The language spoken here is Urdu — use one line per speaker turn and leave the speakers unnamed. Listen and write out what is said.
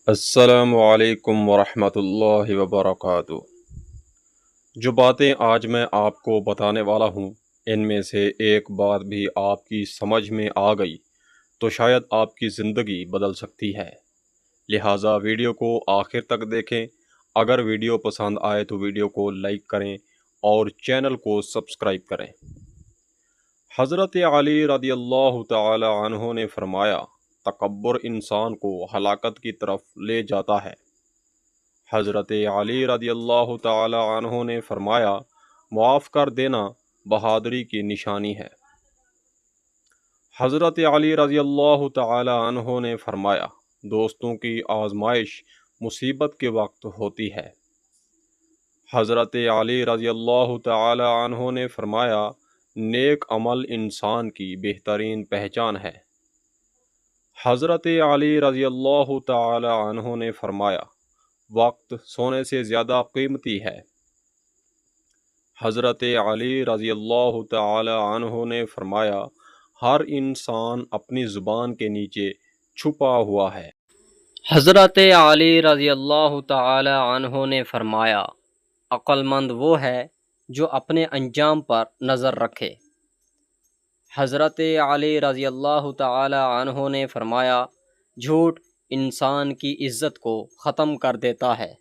السلام علیکم ورحمۃ اللہ وبرکاتہ۔ جو باتیں آج میں آپ کو بتانے والا ہوں ان میں سے ایک بات بھی آپ کی سمجھ میں آ گئی تو شاید آپ کی زندگی بدل سکتی ہے، لہٰذا ویڈیو کو آخر تک دیکھیں۔ اگر ویڈیو پسند آئے تو ویڈیو کو لائک کریں اور چینل کو سبسکرائب کریں۔ حضرت علی رضی اللہ تعالی عنہ نے فرمایا، تکبر انسان کو ہلاکت کی طرف لے جاتا ہے۔ حضرت علی رضی اللہ تعالی عنہ نے فرمایا، معاف کر دینا بہادری کی نشانی ہے۔ حضرت علی رضی اللہ تعالی عنہ نے فرمایا، دوستوں کی آزمائش مصیبت کے وقت ہوتی ہے۔ حضرت علی رضی اللہ تعالی عنہ نے فرمایا، نیک عمل انسان کی بہترین پہچان ہے۔ حضرت علی رضی اللہ تعالی عنہ نے فرمایا، وقت سونے سے زیادہ قیمتی ہے۔ حضرت علی رضی اللہ تعالی عنہ نے فرمایا، ہر انسان اپنی زبان کے نیچے چھپا ہوا ہے۔
حضرت علی رضی اللہ تعالی عنہ نے فرمایا، عقل مند وہ ہے جو اپنے انجام پر نظر رکھے۔ حضرت علی رضی اللہ تعالی عنہ نے فرمایا، جھوٹ انسان کی عزت کو ختم کر دیتا ہے۔